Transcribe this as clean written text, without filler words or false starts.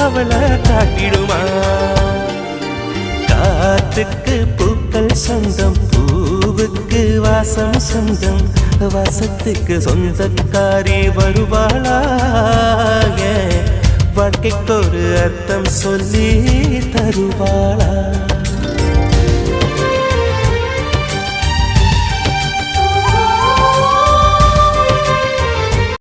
அவளை காட்டிடுமா காத்துக்கு பூக்கள் சொந்தம் பூவுக்கு வாசம் சொந்தம் வாசத்துக்கு சொந்தக்காரி வருவாளா வாழ்க்கைக்கு ஒரு அர்த்தம் சொல்லி தருவாளா